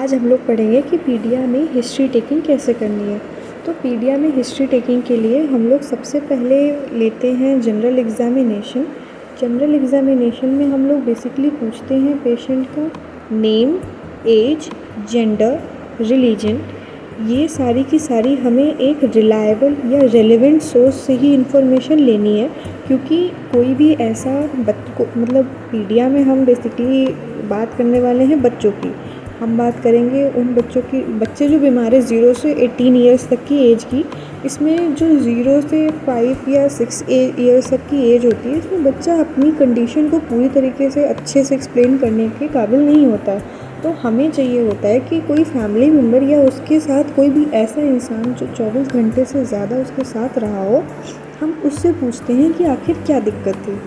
आज हम लोग पढ़ेंगे कि पीडिया में हिस्ट्री टेकिंग कैसे करनी है। तो पीडिया में हिस्ट्री टेकिंग के लिए हम लोग सबसे पहले लेते हैं जनरल एग्ज़ामिनेशन। जनरल एग्ज़ामिनेशन में हम लोग बेसिकली पूछते हैं पेशेंट का नेम, एज, जेंडर, रिलीजन। ये सारी की सारी हमें एक रिलायबल या रेलेवेंट सोर्स से ही इन्फॉर्मेशन लेनी है, क्योंकि कोई भी ऐसा मतलब पीडिया में हम बेसिकली बात करने वाले हैं बच्चों की। हम बात करेंगे उन बच्चे जो बीमार है 0 से 18 ईयर्स तक की एज की। इसमें जो 0 से 5 या 6 ईयर्स तक की एज होती है, इसमें बच्चा अपनी कंडीशन को पूरी तरीके से अच्छे से एक्सप्लेन करने के काबिल नहीं होता है। तो हमें चाहिए होता है कि कोई फैमिली मेम्बर या उसके साथ कोई भी ऐसा इंसान जो 24 घंटे से ज़्यादा उसके साथ रहा हो, हम उससे पूछते हैं कि आखिर क्या दिक्कत थी।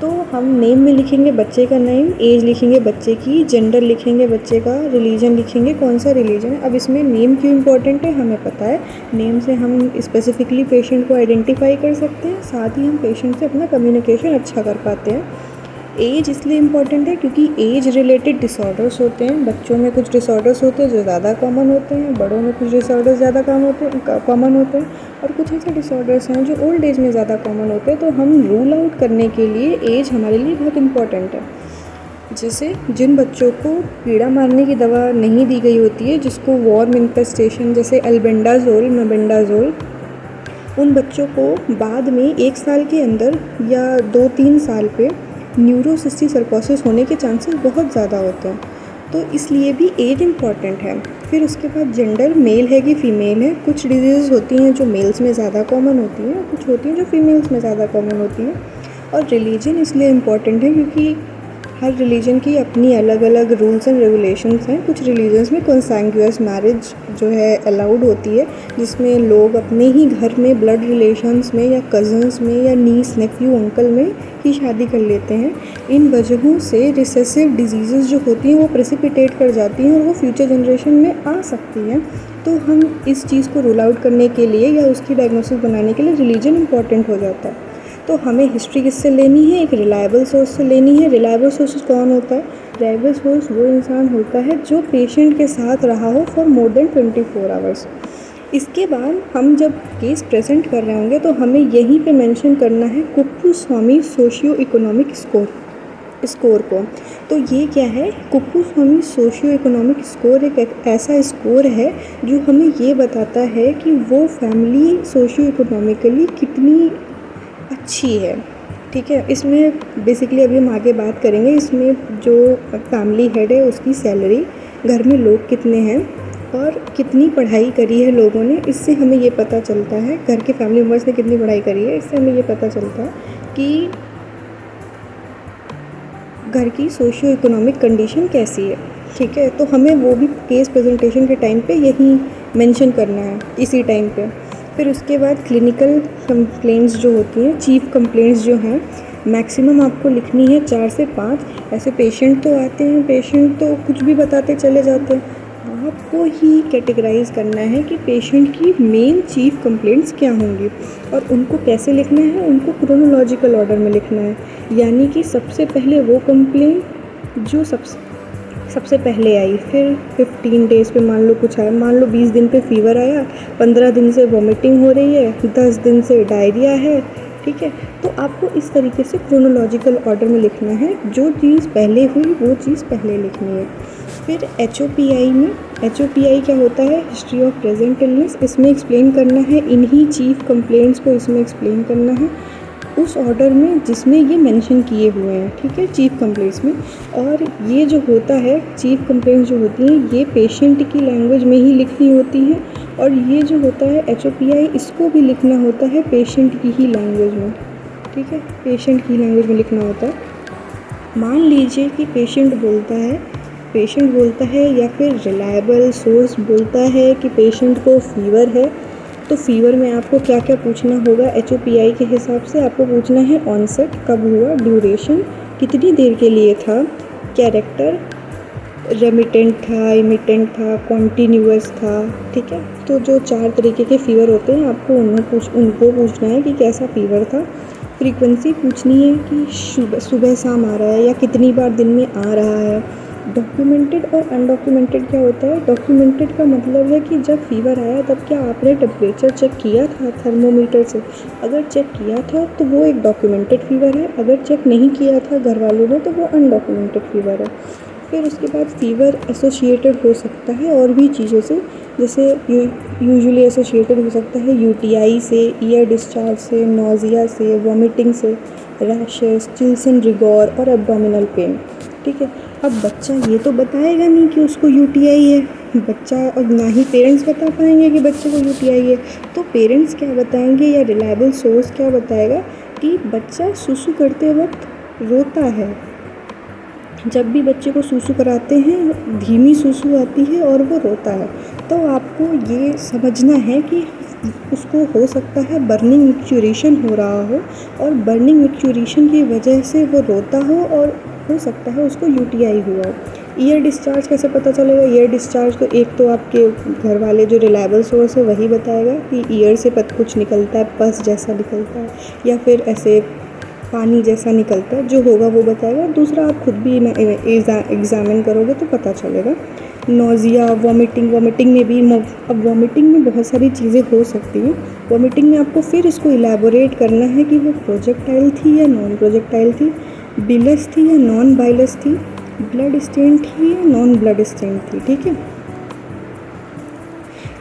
तो हम नेम में लिखेंगे बच्चे का नेम, एज लिखेंगे बच्चे की, जेंडर लिखेंगे बच्चे का, रिलीजन लिखेंगे कौन सा रिलीजन है। अब इसमें नेम क्यों इम्पोर्टेंट है हमें पता है। नेम से हम स्पेसिफिकली पेशेंट को आइडेंटिफाई कर सकते हैं, साथ ही हम पेशेंट से अपना कम्युनिकेशन अच्छा कर पाते हैं। एज इसलिए इम्पॉर्टेंट है क्योंकि एज रिलेटेड डिसऑर्डर्स होते हैं। बच्चों में कुछ डिसऑर्डर्स होते हैं जो ज़्यादा कॉमन होते हैं, बड़ों में कुछ डिसऑर्डर्स ज़्यादा कॉमन होते हैं, और कुछ ऐसे डिसऑर्डर्स हैं जो ओल्ड एज में ज़्यादा कॉमन होते हैं। तो हम रूल आउट करने के लिए एज हमारे लिए बहुत इम्पॉर्टेंट है। जैसे जिन बच्चों को कीड़ा मारने की दवा नहीं दी गई होती है, जिसको वॉर्म इन्फेस्टेशन जैसे एल्बेंडाजोल, मेबेंडाजोल, उन बच्चों को बाद में 1 साल के अंदर या 2-3 साल पे न्यूरोसिस्टिक सर्कोसिस होने के चांसेस बहुत ज़्यादा होते हैं। तो इसलिए भी एज इम्पॉर्टेंट है। फिर उसके बाद जेंडर, मेल है कि फ़ीमेल है। कुछ डिजीज़ होती हैं जो मेल्स में ज़्यादा कॉमन होती हैं, कुछ होती हैं जो फीमेल्स में ज़्यादा कॉमन होती हैं। और रिलीजन इसलिए इम्पॉर्टेंट है क्योंकि हर रिलीजन की अपनी अलग अलग रूल्स एंड रेगुलेशंस हैं। कुछ रिलीजन्स में कॉन्सैंग्यूअस मैरिज जो है अलाउड होती है, जिसमें लोग अपने ही घर में ब्लड रिलेशंस में या कज़न्स में या नीस, नेफ्यू, अंकल में ही शादी कर लेते हैं। इन वजहों से रिसेसिव डिजीज़ जो होती हैं वो प्रेसिपिटेट कर जाती हैं और वो फ्यूचर जनरेशन में आ सकती हैं। तो हम इस चीज़ को रूल आउट करने के लिए या उसकी डायग्नोसिस बनाने के लिए रिलीजन इम्पॉर्टेंट हो जाता है। तो हमें हिस्ट्री किससे लेनी है? एक रिलायबल सोर्स से लेनी है। रिलायबल सोर्स कौन होता है? रिलायबल सोर्स वो इंसान होता है जो पेशेंट के साथ रहा हो फॉर मोर देन 24 आवर्स। इसके बाद हम जब केस प्रेजेंट कर रहे होंगे तो हमें यहीं पे मेंशन करना है कुप्पुस्वामी सोशियो इकोनॉमिक स्कोर को। तो ये क्या है? कुप्पुस्वामी सोशियो इकोनॉमिक स्कोर एक ऐसा स्कोर है जो हमें ये बताता है कि वो फैमिली सोशियो इकोनॉमिकली कितनी अच्छी है। ठीक है, इसमें बेसिकली अभी हम आगे बात करेंगे। इसमें जो फैमिली हेड है उसकी सैलरी, घर में लोग कितने हैं और कितनी पढ़ाई करी है लोगों ने, इससे हमें ये पता चलता है। घर के फैमिली मेम्बर्स ने कितनी पढ़ाई करी है, इससे हमें ये पता चलता है कि घर की सोशियो इकोनॉमिक कंडीशन कैसी है। ठीक है, तो हमें वो भी केस प्रेजेंटेशन के टाइम पे यही मेंशन करना है, इसी टाइम पे। फिर उसके बाद क्लिनिकल कंप्लेंट्स जो होती हैं, चीफ कंप्लेंट्स जो हैं, मैक्सिमम आपको लिखनी है 4 से 5। ऐसे पेशेंट तो आते हैं, पेशेंट तो कुछ भी बताते चले जाते हैं। आपको ही कैटेगराइज करना है कि पेशेंट की मेन चीफ कंप्लेंट्स क्या होंगी और उनको कैसे लिखना है। उनको क्रोनोलॉजिकल ऑर्डर में लिखना है, यानी कि सबसे पहले वो कंप्लेंट जो सबसे पहले आई, फिर 15 डेज़ पे मान लो कुछ आया, मान लो 20 दिन पे फीवर आया, 15 दिन से वॉमिटिंग हो रही है, 10 दिन से डायरिया है। ठीक है, तो आपको इस तरीके से क्रोनोलॉजिकल ऑर्डर में लिखना है। जो चीज़ पहले हुई वो चीज़ पहले लिखनी है। फिर HOPI में, HOPI क्या होता है? History of present illness. इसमें एक्सप्लेन करना है, इन्हीं चीफ कंप्लेंट्स को इसमें एक्सप्लेन करना है उस ऑर्डर में जिसमें ये मेंशन किए हुए हैं। ठीक है, चीफ कंप्लेंट्स में। और ये जो होता है, चीफ कंप्लेंट्स जो होती हैं, ये पेशेंट की लैंग्वेज में ही लिखनी होती हैं। और ये जो होता है HOPI, इसको भी लिखना होता है पेशेंट की ही लैंग्वेज में। ठीक है, पेशेंट की लैंग्वेज में लिखना होता है। मान लीजिए कि पेशेंट बोलता है या फिर रिलायबल सोर्स बोलता है कि पेशेंट को फीवर है, तो फीवर में आपको क्या क्या पूछना होगा? HOPI के हिसाब से आपको पूछना है ऑनसेट कब हुआ, ड्यूरेशन कितनी देर के लिए था, कैरेक्टर रेमिटेंट था, इमिटेंट था, कॉन्टीन्यूअस था। ठीक है, तो जो 4 तरीके के फ़ीवर होते हैं आपको उनको पूछना है कि कैसा फ़ीवर था। फ्रीक्वेंसी पूछनी है कि सुबह शाम आ रहा है या कितनी बार दिन में आ रहा है। डॉक्यूमेंटेड और अनडॉक्यूमेंटेड क्या होता है? डॉक्यूमेंटेड का मतलब है कि जब फीवर आया तब क्या आपने टेम्परेचर चेक किया था थर्मोमीटर से? अगर चेक किया था तो वो एक डॉक्यूमेंटेड फ़ीवर है, अगर चेक नहीं किया था घर वालों ने तो वो अनडॉक्यूमेंटेड फ़ीवर है। फिर उसके बाद फ़ीवर एसोसिएटेड हो सकता है और भी चीज़ों से, जैसे यूजुअली एसोसिएटेड हो सकता है यूटीआई से, ईयर डिस्चार्ज से, नोज़िया से, वॉमिटिंग से, रैशेस, चिल्स एंड रिगोर और एब्डोमिनल पेन। ठीक है, अब बच्चा ये तो बताएगा नहीं कि उसको यूटीआई है, बच्चा, और ना ही पेरेंट्स बता पाएंगे कि बच्चे को यूटीआई है। तो पेरेंट्स क्या बताएंगे या रिलायबल सोर्स क्या बताएगा कि बच्चा सुसु करते वक्त रोता है। जब भी बच्चे को सुसु कराते हैं धीमी सुसु आती है और वो रोता है, तो आपको ये समझना है कि उसको हो सकता है बर्निंग मिक्चुरेशन हो रहा हो, और बर्निंग मिक्चुरेशन की वजह से वो रोता हो, और हो सकता है उसको यूटीआई हुआ हो। ईयर डिस्चार्ज कैसे पता चलेगा? ईयर डिस्चार्ज तो एक तो आपके घर वाले जो रिलायबल सोर्स है वही बताएगा कि ईयर से कुछ निकलता है, पस जैसा निकलता है, या फिर ऐसे पानी जैसा निकलता है, जो होगा वो बताएगा। दूसरा आप खुद भी एग्ज़ामिन करोगे तो पता चलेगा। नोज़िया, वॉमिटिंग में भी अब वॉमिटिंग में बहुत सारी चीज़ें हो सकती हैं। वॉमिटिंग में आपको फिर इसको इलैबोरेट करना है कि वो प्रोजेक्टाइल थी या नॉन प्रोजेक्टाइल थी, बिलस थी या नॉन बाइलस थी, ब्लड स्टेन थी या नॉन ब्लड स्टेन थी। ठीक है,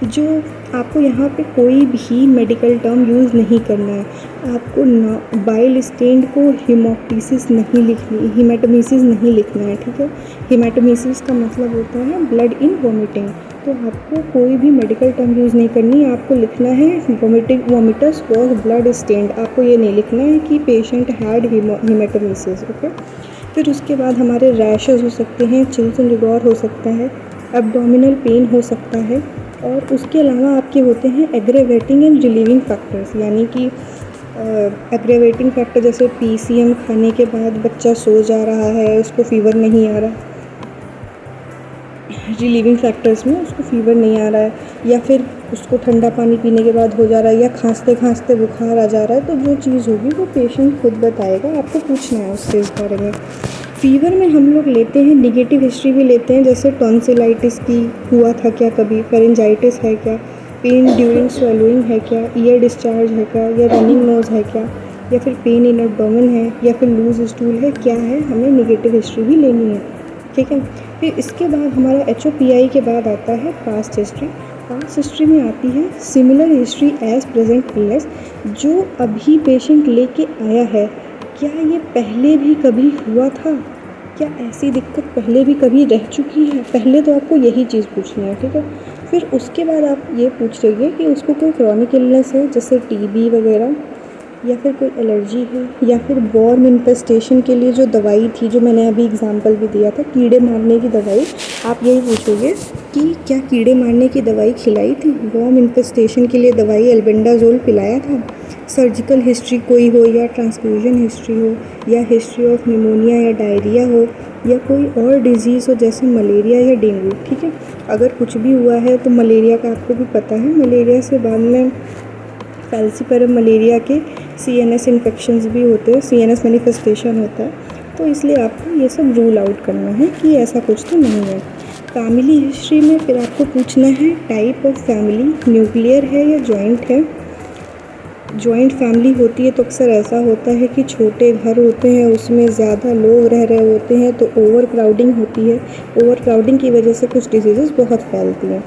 जो आपको यहाँ पे कोई भी मेडिकल टर्म यूज़ नहीं करना है। आपको बाइल स्टेन को हेमोप्टीसिस नहीं लिखनी, हेमेटोमेसिस नहीं लिखना है। ठीक है, हेमेटोमेसिस का मतलब होता है ब्लड इन वॉमिटिंग। तो आपको कोई भी मेडिकल टर्म यूज़ नहीं करनी है, आपको लिखना है वॉमिटस वॉज ब्लड स्टेन्ड। आपको ये नहीं लिखना है कि पेशेंट हैड हेमेटोमेसिस। ओके, फिर उसके बाद हमारे रैशेस हो सकते हैं, चिल्स एंड रिगोर हो सकता है, एब्डोमिनल पेन हो सकता है, और उसके अलावा आपके होते हैं एग्रेवेटिंग एंड रिलीविंग फैक्टर्स। यानी कि एग्रेवेटिंग फैक्टर जैसे पीसीएम खाने के बाद बच्चा सो जा रहा है, उसको फ़ीवर नहीं आ रहा। रिलीविंग फैक्टर्स में उसको फ़ीवर नहीं आ रहा है, या फिर उसको ठंडा पानी पीने के बाद हो जा रहा है, या खांसते खांसते बुखार आ जा रहा है। तो जो चीज़ होगी वो पेशेंट खुद बताएगा, आपको पूछना है उससे इस बारे में। फ़ीवर में हम लोग लेते हैं नेगेटिव हिस्ट्री भी लेते हैं, जैसे टॉन्सिलाइटिस की हुआ था क्या कभी, फेरेंजाइटिस है क्या, पेन ड्यूरिंग स्वेलोइंग है क्या, ईयर डिस्चार्ज है क्या, या रनिंग नोज़ है क्या, या फिर पेन इन एब्डोमेन है, या फिर लूज स्टूल है, क्या है, हमें नेगेटिव हिस्ट्री भी लेनी है। ठीक है, फिर इसके बाद हमारा HOPI के बाद आता है पास्ट हिस्ट्री। पास्ट हिस्ट्री में आती है similar history as present illness. जो अभी पेशेंट लेके आया है, क्या ये पहले भी कभी हुआ था, क्या ऐसी दिक्कत पहले भी कभी रह चुकी है? पहले तो आपको यही चीज़ पूछनी है। ठीक है, फिर उसके बाद आप ये पूछ रहिए कि उसको कोई क्रॉनिक इलनेस है जैसे TB वगैरह, या फिर कोई एलर्जी है, या फिर वॉर्म इन्फेस्टेशन के लिए जो दवाई थी, जो मैंने अभी एग्जांपल भी दिया था कीड़े मारने की दवाई, आप यही पूछोगे कि क्या कीड़े मारने की दवाई खिलाई थी, वॉर्म इन्फेस्टेशन के लिए दवाई एल्बेंडाजोल पिलाया था। सर्जिकल हिस्ट्री कोई हो, या ट्रांसफ्यूजन हिस्ट्री हो, या हिस्ट्री ऑफ निमोनिया या डायरिया हो, या कोई और डिजीज़ हो जैसे मलेरिया या डेंगू। ठीक है, अगर कुछ भी हुआ है तो मलेरिया का आपको भी पता है, मलेरिया से बाद में फैल्सीपरम मलेरिया के CNS इन्फेक्शंस भी होते हैं, CNS मैनिफेस्टेशन होता है। तो इसलिए आपको ये सब रूल आउट करना है कि ऐसा कुछ तो नहीं है। फैमिली हिस्ट्री में फिर आपको पूछना है टाइप ऑफ फैमिली, न्यूक्लियर है या जॉइंट है। जॉइंट फैमिली होती है तो अक्सर ऐसा होता है कि छोटे घर होते हैं, उसमें ज़्यादा लोग रह रहे होते हैं, तो ओवर क्राउडिंग होती है। ओवर क्राउडिंग की वजह से कुछ डिजीज़ेज़ बहुत फैलती हैं।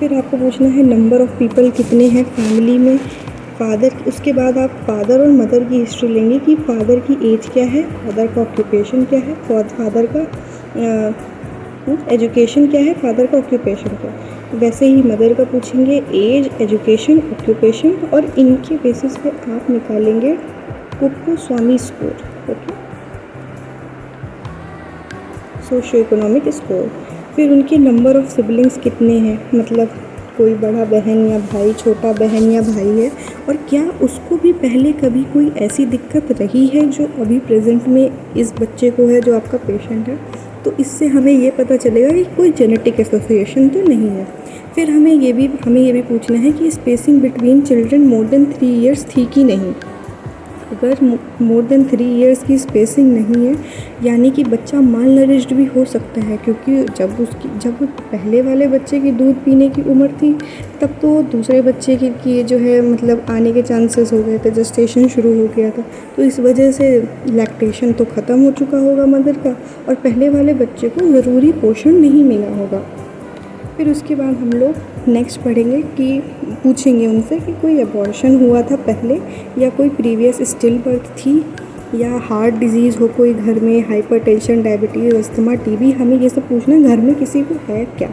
फिर आपको पूछना है नंबर ऑफ़ पीपल कितने हैं फैमिली में। फादर, उसके बाद आप फादर और मदर की हिस्ट्री लेंगे कि फादर की एज क्या है, फादर का ऑक्यूपेशन क्या है, फादर का एजुकेशन क्या है, फादर का ऑक्यूपेशन क्या है। वैसे ही मदर का पूछेंगे एज, एजुकेशन, ऑक्यूपेशन, और इनके बेसिस पे आप निकालेंगे Kuppuswamy score. Okay, socio economic score. फिर उनके नंबर ऑफ़ सिबलिंग्स कितने हैं, मतलब कोई बड़ा बहन या भाई, छोटा बहन या भाई है, और क्या उसको भी पहले कभी कोई ऐसी दिक्कत रही है जो अभी प्रेजेंट में इस बच्चे को है जो आपका पेशेंट है। तो इससे हमें ये पता चलेगा कि कोई जेनेटिक एसोसिएशन तो नहीं है। फिर हमें ये भी पूछना है कि spacing between children more than 3 years थी कि नहीं। अगर मोर देन 3 इयर्स की स्पेसिंग नहीं है, यानी कि बच्चा माल नरिश्ड भी हो सकता है, क्योंकि जब पहले वाले बच्चे की दूध पीने की उम्र थी, तब तो दूसरे बच्चे की जो है मतलब आने के चांसेस हो गए थे, जेस्टेशन शुरू हो गया था, तो इस वजह से लैक्टेशन तो ख़त्म हो चुका होगा मदर का, और पहले वाले बच्चे को ज़रूरी पोषण नहीं मिला होगा। फिर उसके बाद हम लोग नेक्स्ट पढ़ेंगे कि पूछेंगे उनसे कि कोई अबॉर्शन हुआ था पहले, या कोई प्रीवियस स्टिल बर्थ थी, या हार्ट डिजीज़ हो कोई घर में, हाइपरटेंशन, डायबिटीज़, अस्थमा, टीबी, हमें ये सब पूछना है घर में किसी को है क्या।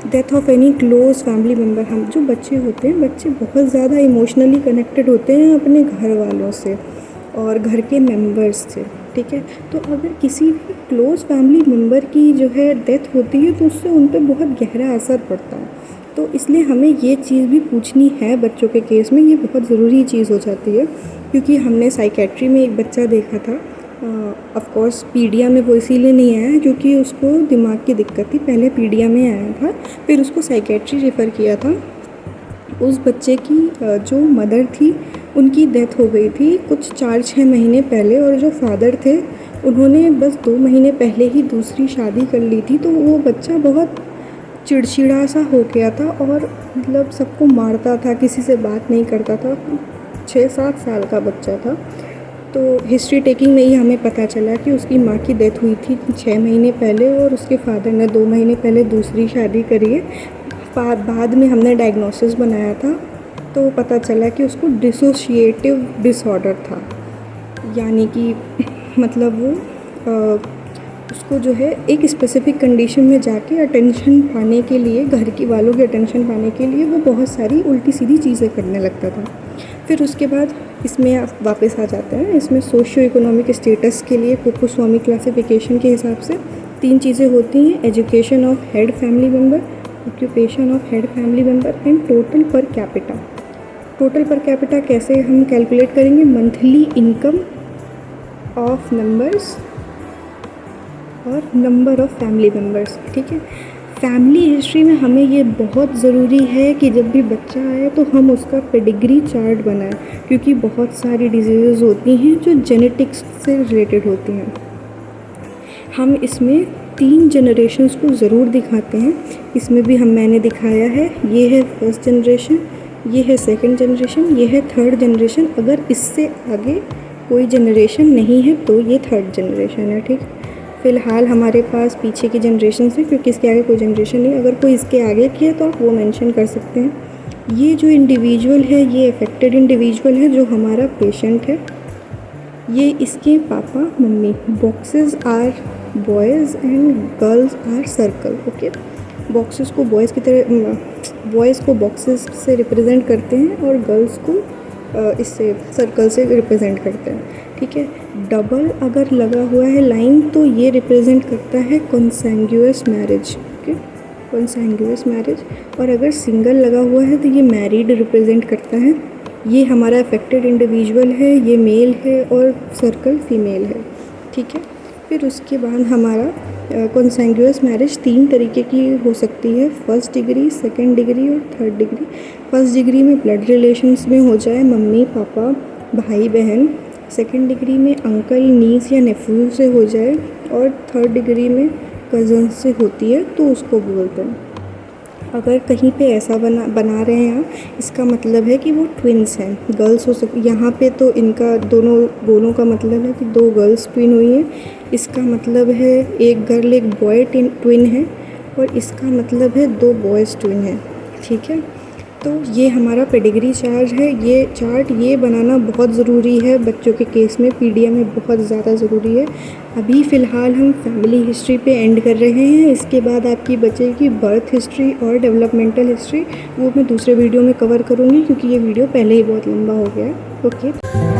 Death of any close family member, हम जो बच्चे होते हैं, बच्चे बहुत ज़्यादा इमोशनली कनेक्टेड होते हैं अपने घर वालों से और घर के मेंबर्स से, ठीक है। तो अगर किसी भी क्लोज़ फैमिली मेम्बर की जो है डेथ होती है तो उससे उन पर बहुत गहरा असर पड़ता है, तो इसलिए हमें ये चीज़ भी पूछनी है बच्चों के केस में, ये बहुत ज़रूरी चीज़ हो जाती है। क्योंकि हमने साइकेट्री में एक बच्चा देखा था, ऑफ कोर्स पीडिया में वो इसीलिए नहीं आया क्योंकि उसको दिमाग की दिक्कत थी, पहले पीडिया में आया था, फिर उसको साइकेट्री रेफ़र किया था। उस बच्चे की जो मदर थी उनकी डेथ हो गई थी कुछ 4-6 महीने पहले, और जो फादर थे उन्होंने बस 2 महीने पहले ही दूसरी शादी कर ली थी, तो वो बच्चा बहुत चिड़चिड़ा सा हो गया था और मतलब सबको मारता था, किसी से बात नहीं करता था, 6-7 साल का बच्चा था। तो हिस्ट्री टेकिंग में ही हमें पता चला कि उसकी माँ की डेथ हुई थी 6 महीने पहले, और उसके फादर ने 2 महीने पहले दूसरी शादी करी है। बाद में हमने डायग्नोसिस बनाया था तो पता चला कि उसको डिसोशिएटिव डिसऑर्डर था, यानी कि मतलब वो उसको जो है एक स्पेसिफ़िक कंडीशन में जाके अटेंशन पाने के लिए, घर की वालों की अटेंशन पाने के लिए वो बहुत सारी उल्टी सीधी चीज़ें करने लगता था। फिर उसके बाद इसमें आप वापस आ जाते हैं, इसमें सोशियो इकोनॉमिक स्टेटस के लिए कुपुस्वामी क्लासिफिकेशन के हिसाब से 3 चीज़ें होती हैं: education of head family member, occupation of head family member and total per capita. Total per capita कैसे हम कैलकुलेट करेंगे? मंथली इनकम ऑफ मेंबर्स और नंबर ऑफ़ फैमिली मेम्बर्स, ठीक है। फैमिली हिस्ट्री में हमें ये बहुत ज़रूरी है कि जब भी बच्चा आए तो हम उसका पेडिग्री चार्ट बनाएं, क्योंकि बहुत सारी डिजीज़ होती हैं जो जेनेटिक्स से रिलेटेड होती हैं। हम इसमें 3 जनरेशन्स को ज़रूर दिखाते हैं, इसमें भी मैंने दिखाया है, ये है फर्स्ट जनरेशन, ये है सेकंड जनरेशन, ये है थर्ड जनरेशन। अगर इससे आगे कोई जनरेशन नहीं है तो ये थर्ड जनरेशन है, ठीक। फ़िलहाल हमारे पास पीछे की जनरेशन है क्योंकि इसके आगे कोई जनरेशन नहीं। अगर कोई इसके आगे की है तो आप वो मेंशन कर सकते हैं। ये जो इंडिविजुअल है, ये अफेक्टेड इंडिविजुअल है जो हमारा पेशेंट है, ये इसके papa mummy. Boxes are boys and girls are circle, okay. Boxes को बॉयज़ की तरह, बॉयज़ को बॉक्सेस से रिप्रेजेंट करते हैं और गर्ल्स को इससे सर्कल से रिप्रेजेंट करते हैं, ठीक है। डबल अगर लगा हुआ है लाइन तो ये रिप्रेजेंट करता है कॉन्सेंगुअस मैरिज, ओके, कॉन्सेंगुअस मैरिज। और अगर सिंगल लगा हुआ है तो ये मैरिड रिप्रेजेंट करता है। ये हमारा अफेक्टेड इंडिविजुअल है, ये मेल है और सर्कल फीमेल है, ठीक है। फिर उसके बाद हमारा कॉन्सेंगुअस मैरिज 3 तरीके की हो सकती है: फर्स्ट डिग्री, सेकंड डिग्री और थर्ड डिग्री। फर्स्ट डिग्री में ब्लड रिलेशंस में हो जाए, मम्मी पापा भाई बहन। सेकंड डिग्री में अंकल नीस या नेफ्यू से हो जाए, और थर्ड डिग्री में कज़न से होती है तो उसको बोलते हैं। अगर कहीं पे ऐसा बना रहे हैं आप, इसका मतलब है कि वो ट्विन्स हैं, गर्ल्स हो सकती। यहाँ पे तो इनका दोनों का मतलब है कि 2 गर्ल्स ट्विन हुई हैं, इसका मतलब है एक गर्ल एक बॉय ट्विन है, और इसका मतलब है 2 बॉयज़ ट्विन हैं, ठीक है। तो ये हमारा पेडिग्री चार्ट है, ये बनाना बहुत ज़रूरी है बच्चों के केस में, पीडिया में बहुत ज़्यादा ज़रूरी है। अभी फ़िलहाल हम फैमिली हिस्ट्री पे एंड कर रहे हैं, इसके बाद आपकी बचेगी बर्थ हिस्ट्री और डेवलपमेंटल हिस्ट्री, वो मैं दूसरे वीडियो में कवर करूँगी क्योंकि ये वीडियो पहले ही बहुत लंबा हो गया है, ओके।